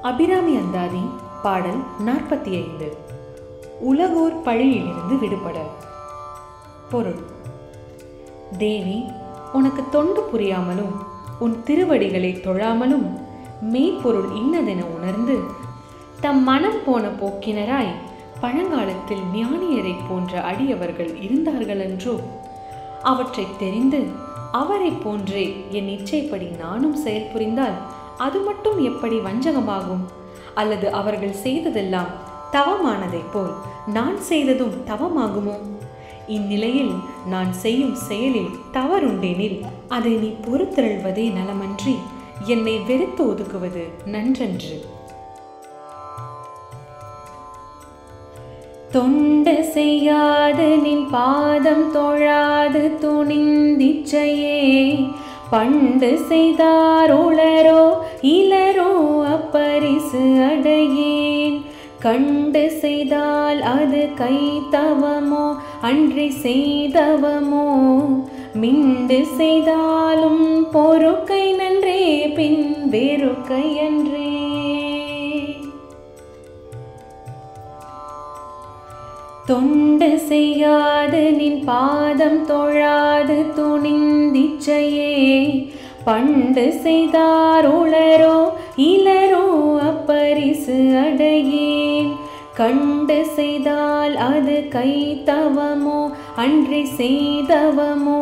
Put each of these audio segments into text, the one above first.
அபிராமி அந்தாதி பாடல் 45. உலகோர் பழியிலிருந்து விடுபட. பொருள்: தேவி, உனக்கு தொண்டு புரியாமலும் உன் திருவடிகளை தொழாமலும் மெய்ப்பொருள் இன்னதென உணர்ந்து தம் மனம் போன போக்கினராய் பழங்காலத்தில் ஞானியரை போன்ற அடியவர்கள் இருந்தார்களென்றோ? அவற்றை தெரிந்து அவரை போன்றே என் இச்சைப்படி நானும் செயல் புரிந்தால் அது மட்டும் எப்படி வஞ்சகமாகும்? அல்லது அவர்கள் செய்ததெல்லாம் தவமானதைப் போல் நான் செய்ததும் தவமாகுமோ? இந்நிலையில் நான் செய்யும் செயலில் தவறுண்டேனில் அதை நீ பொறுத்தருள்வதே நலமன்றி என்னை வெறுத்து ஒதுக்குவது நன்றன்று. தொண்டு செய்யாது நின் பாதம் தொழாது துணிந்திச்சையே பண்டு செய்தாரோளரோ இளரோ அப்பரிசு அடையேன். கண்டு செய்தால் அது கை தவமோ அன்றி செய்தவமோ? மிண்டு செய்தாலும் பொறுக்கை நன்றே பின் வேறுக்கை அன்றே. தொண்டு செய்யாது நின் பாதம் தொழாது துணிந்திச்சையே பண்டு செய்தாரோளரோ இளரோ அப்பரிசு அடையேன். கண்டு செய்தால் அது கை தவமோ அன்றி செய்தவமோ?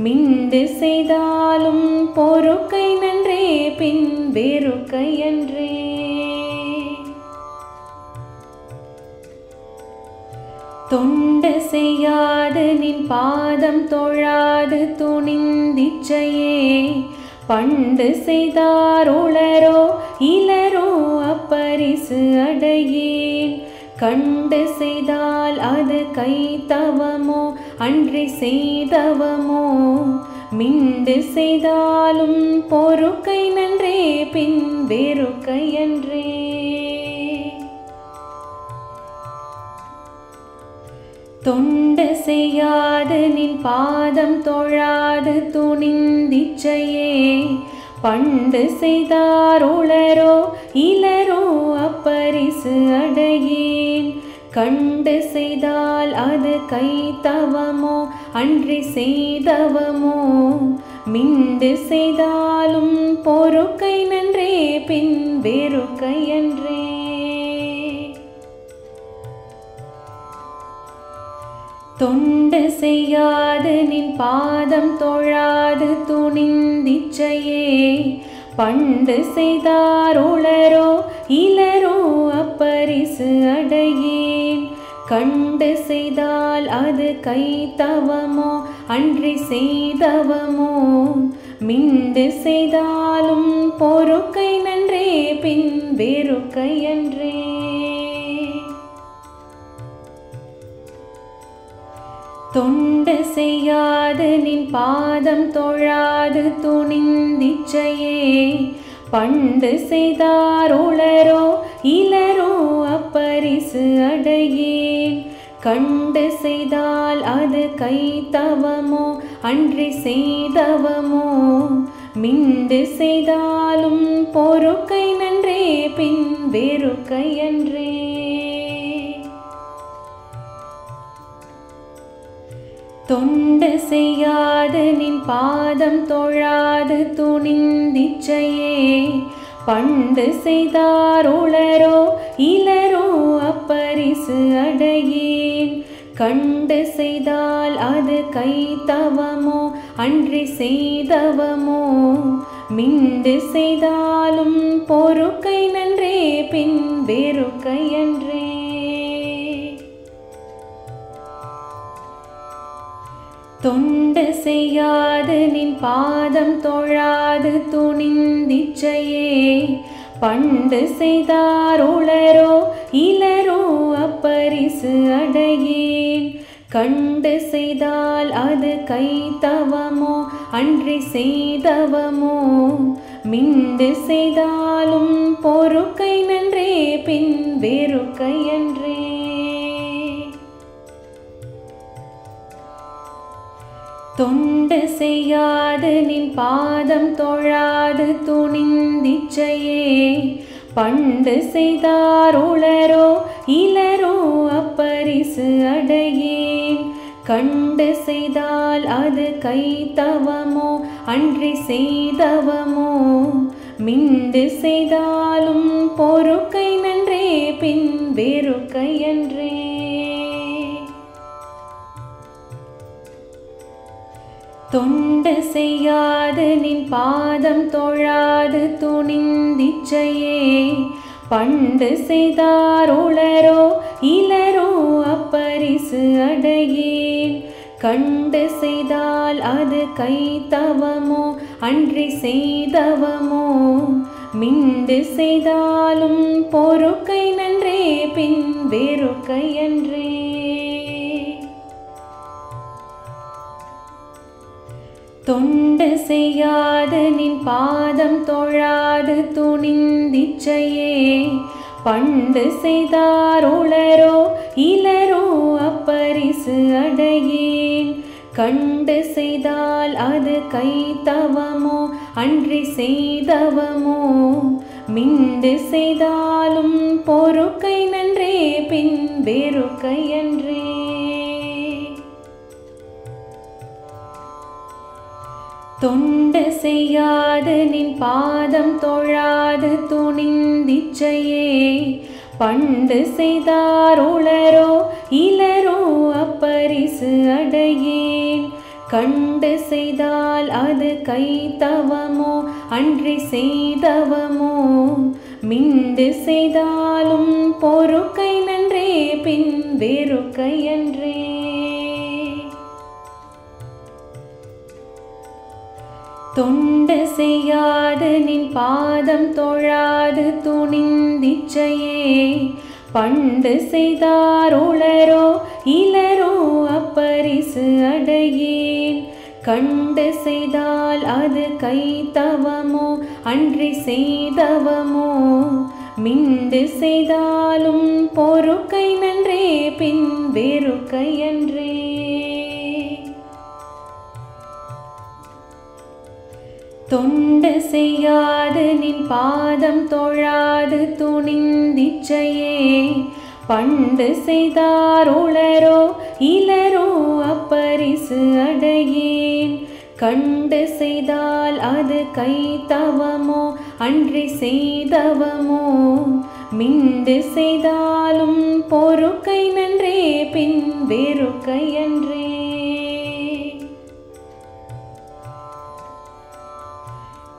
மிண்டு செய்தாலும் பொறுக்கை நன்றே பின் வேறுக்கை அன்றே. தொண்டு செய்யாது நின் பாதம் தொழாது துணிந்திச்சையே பண்டு செய்தாரோளரோ இளரோ அப்பரிசு அடையேன். கண்டு செய்தால் அது கை தவமோ அன்றி செய்தவமோ? மிண்டு செய்தாலும் பொறுக்கை நன்றே பின் வேறுக்கை அன்றே. தொண்டு செய்யாது நின் பாதம் தொழாது துணிந்திச்சையே பண்டு செய்தாரோளரோ இளரோ அப்பரிசு அடையேன். கண்டு செய்தால் அது கை தவமோ அன்றி செய்தவமோ? மிண்டு செய்தாலும் பொறுக்கை நன்றே பின் வேறுக்கை அன்றே. தொண்டு செய்யாது நின் பாதம் தொழாது துணிந்திச்சையே பண்டு செய்தாரோளரோ இளரோ அப்பரிசு அடையேன். கண்டு செய்தால் அது கை தவமோ அன்றி செய்தவமோ? மிண்டு செய்தாலும் பொறுக்கை நன்றே பின் வேறுக்கை அன்றே. தொண்டு செய்யாது நின் பாதம் தொழாது துணிந்திச்சையே பண்டு செய்தாரோளரோ இளரோ அப்பரிசு அடையேன். கண்டு செய்தால் அது கை தவமோ அன்றி செய்தவமோ? மிண்டு செய்தாலும் பொறுக்கை நன்றே பின் வேறுக்கை அன்றே. தொண்டு செய்யாது நின் பாதம் தொழாது துணிந்திச்சையே பண்டு செய்தாரோளரோ இளரோ அப்பரிசு அடையேன். கண்டு செய்தால் அது கை தவமோ அன்றி செய்தவமோ? மிண்டு செய்தாலும் பொறுக்கை நன்றே பின் வேறுக்கை அன்றே. தொண்டு செய்யாது நின் பாதம் தொழாது துணிந்திச்சையே பண்டு செய்தாரோளரோ இளரோ அப்பரிசு அடையேன். கண்டு செய்தால் அது கை தவமோ அன்றி செய்தவமோ? மிண்டு செய்தாலும் பொறுக்கை நன்றே பின் வேறுக்கை அன்றே. தொண்டு செய்யாது நின் பாதம் தொழாது துணிந்திச்சையே பண்டு செய்தார் உளரோ இலரோ அப்பரிசு அடையேன். கண்டு செய்தால் அது கைத்தவமோ அன்றி செய்தவமோ, மிண்டு செய்தாலும் பொறுக்கை நன்றே பின் வெறுக்கையன்றே. தொண்டு செய்யாது நின் பாதம் தொழாது துணிந்திச்சையே, பண்டு செய்தார் உளரோ இலரோ அப்பரிசு அடையேன். கண்டு செய்தால் அது கைத்தவமோ அன்றி செய்தவமோ, மிண்டு செய்தாலும் பொறுக்கை நன்றே பின் வெறுக்கையன்றே. தொண்டு செய்யாது நின் பாதம் தொழாது துணிந்திச்சையே, பண்டு செய்தார் உளரோ இலரோ அப்பரிசு அடையேன். கண்டு செய்தால் அது கைத்தவமோ அன்றி செய்தவமோ, மிண்டு செய்தாலும் பொறுக்கை நன்றே பின் வெறுக்கையன்றே. தொண்டு செய்யாது நின் பாதம் தொழாது துணிந்திச்சையே, பண்டு செய்தார் உளரோ இலரோ அப்பரிசு அடையேன். கண்டு செய்தால் அது கைத்தவமோ அன்றி செய்தவமோ, மிண்டு செய்தாலும் பொறுக்கை நன்றே பின் வெறுக்கையன்றே. தொண்டு செய்யாது நின் பாதம் தொழாது துணிந்திச்சையே, பண்டு செய்தார் உளரோ இலரோ அப்பரிசு அடையேன். கண்டு செய்தால் அது கைத்தவமோ அன்றி செய்தவமோ, மிண்டு செய்தாலும் பொறுக்கை நன்றே பின் வெறுக்கையன்றே. தொண்டு செய்யாது நின் பாதம் தொழாது துணிந்திச்சையே, பண்டு செய்தார் உளரோ இலரோ அப்பரிசு அடையேன். கண்டு செய்தால் அது கைத்தவமோ அன்றி செய்தவமோ, மிண்டு செய்தாலும் பொறுக்கை நன்றே பின் வெறுக்கையன்றே.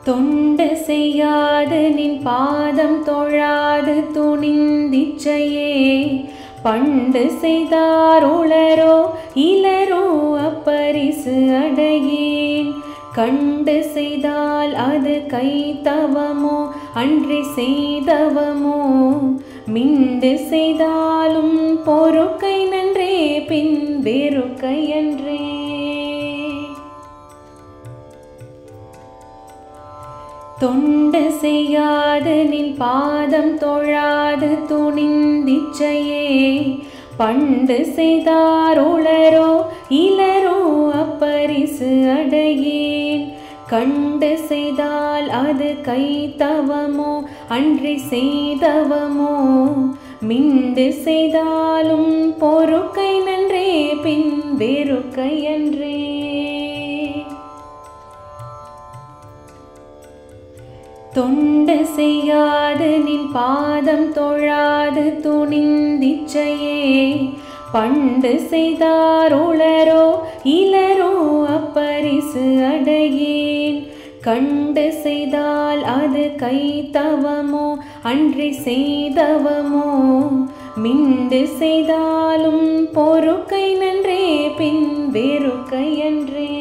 தொண்டு செய்யாது நின் பாதம் தொழாது துணிந்திச்சையே, பண்டு செய்தார் உளரோ இலரோ அப்பரிசு அடையேன். கண்டு செய்தால் அது கைத்தவமோ அன்றி செய்தவமோ, மிண்டு செய்தாலும் பொறுக்கை நன்றே பின் வெறுக்கையன்றே. தொண்டு செய்யாது நின் பாதம் தொழாது துணிந்திச்சையே, பண்டு செய்தார் உளரோ இலரோ அப்பரிசு அடையேன். கண்டு செய்தால் அது கைத்தவமோ அன்றி செய்தவமோ, மிண்டு செய்தாலும் பொறுக்கை நன்றே பின் வெறுக்கையன்றே. தொண்டு செய்யாது நின் பாதம் தொழாது துணிந்திச்சையே, பண்டு செய்தார் உளரோ இலரோ அப்பரிசு அடையேன். கண்டு செய்தால் அது கைத்தவமோ அன்றி செய்தவமோ, மிண்டு செய்தாலும் பொறுக்கை நன்றே பின் வெறுக்கையன்றே.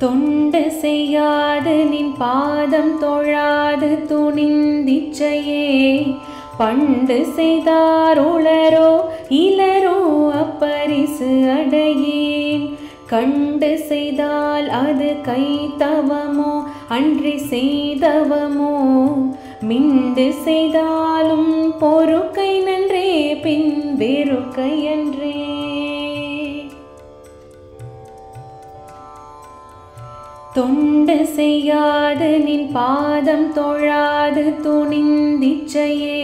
தொண்டு செய்யாது நின் பாதம் தொழாது துணிந்திச்சையே, பண்டு செய்தார் உளரோ இலரோ அப்பரிசு அடையேன். கண்டு செய்தால் அது கைத்தவமோ அன்றி செய்தவமோ, மிண்டு செய்தாலும் பொறுக்கை நன்றே பின் வெறுக்கையன்றே. தொண்டு செய்யாது நின் பாதம் தொழாது துணிந்திச்சையே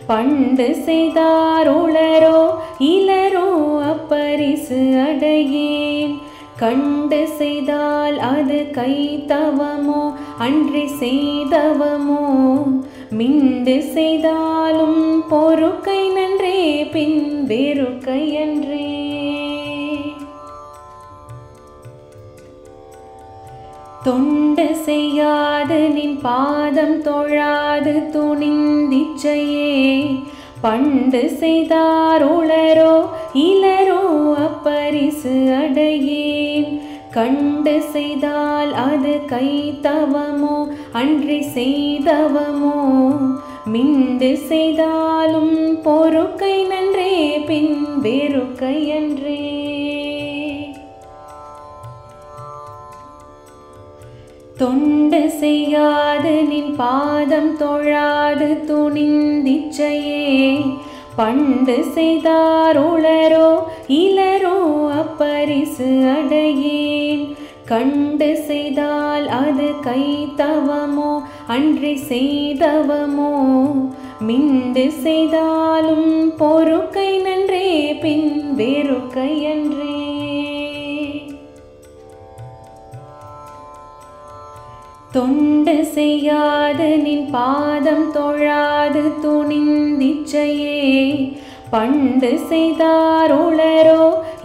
பண்டு செய்தாருளரோ இலரோ அப்பரிசு அடையேன் கண்டு செய்தால் அது கைத்தவமோ அன்றி செய்தவமோ மிண்டு செய்தாலும் பொறுக்கை நன்றே பின் வெறுக்கையன்றே தொண்டு செய்யாது நின் பாதம் தொழாது துணிந்திச்சையே பண்டு செய்தாருளரோ இலரோ அப்பரிசு அடையேன் கண்டு செய்தால் அது கைத்தவமோ அன்றி செய்தவமோ மிண்டு செய்தாலும் பொறுக்கை நன்றே பின் வெறுக்கையன்றே தொண்டு செய்யாது நின் பாதம் தொழாது துணிந்திச்சையே பண்டு செய்தாருளரோ இலரோ அப்பரிசு அடையேன் கண்டு செய்தால் அது கைத்தவமோ அன்றி செய்தவமோ மிண்டு செய்தாலும் பொறுக்கை நன்றே பின் வெறுக்கையன்றே தொண்டு செய்யாது நின் பாதம் தொழாது துணிந்திச்சையே பண்டு செய்தாருளரோ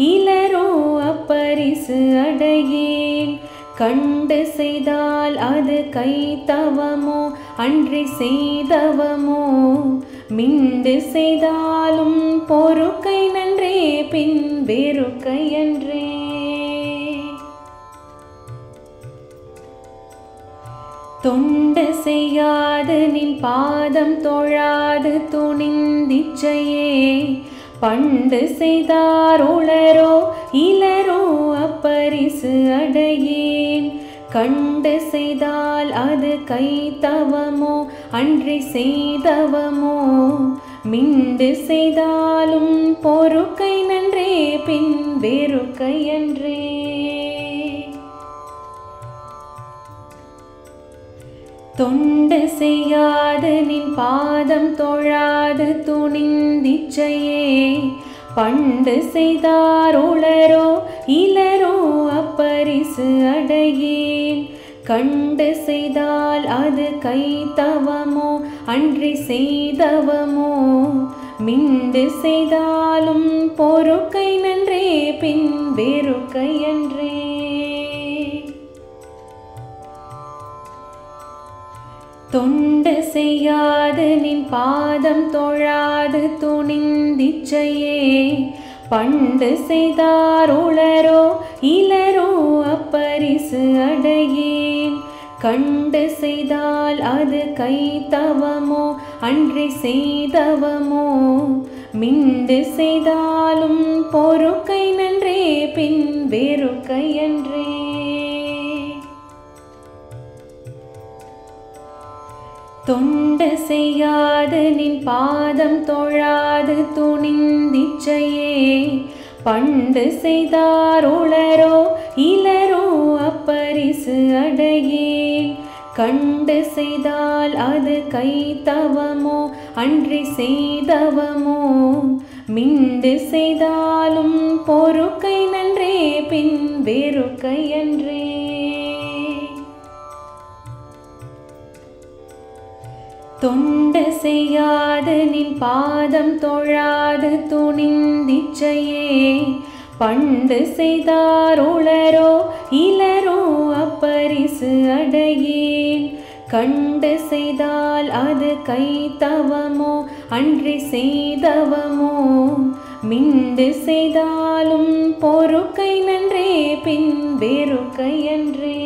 இலரோ அப்பரிசு அடையேன் கண்டு செய்தால் அது கைத்தவமோ அன்றி செய்தவமோ மிண்டு செய்தாலும் பொறுக்கை நன்றே பின் வெறுக்கையன்றே தொண்டு செய்யாது நின் பாதம் தொழாது துணிந்திச்சையே பண்டு செய்தாருளரோ இலரோ அப்பரிசு அடையேன் கண்டு செய்தால் அது கைத்தவமோ அன்றி செய்தவமோ மிண்டு செய்தாலும் பொறுக்கை நன்றே பின் வெறுக்கையன்றே தொண்டு செய்யாது நின் பாதம் தொழாது துணிந்திச்சையே பண்டு செய்தாருளரோ இலரோ அப்பரிசு அடையேன் கண்டு செய்தால் அது கைத்தவமோ அன்றி செய்தவமோ மிண்டு செய்தாலும் பொறுக்கை நன்றே பின் வெறுக்கையன்றே தொண்டு செய்யாது நின் பாதம் தொழாது துணிந்திச்சையே பண்டு செய்தாருளரோ இலரோ அப்பரிசு அடையேன் கண்டு செய்தால் அது கைத்தவமோ அன்றி செய்தவமோ மிண்டு செய்தாலும் பொறுக்கை நன்றே பின் வெறுக்கையன்றே தொண்டு செய்யாது நின் பாதம் தொழாது துணிந்திச்சையே பண்டு செய்தாருளரோ இலரோ அப்பரிசு அடையேன் கண்டு செய்தால் அது கைத்தவமோ அன்றி செய்தவமோ மிண்டு செய்தாலும் பொறுக்கை நன்றே பின் வெறுக்கையன்றே தொண்டு செய்யாது நின் பாதம் தொழாது துணிந்திச்சையே பண்டு செய்தாருளரோ இலரோ அப்பரிசு அடையேன் கண்டு செய்தால் அது கைத்தவமோ அன்றி செய்தவமோ மிண்டு செய்தாலும் பொறுக்கை நன்றே பின் வெறுக்கையன்றே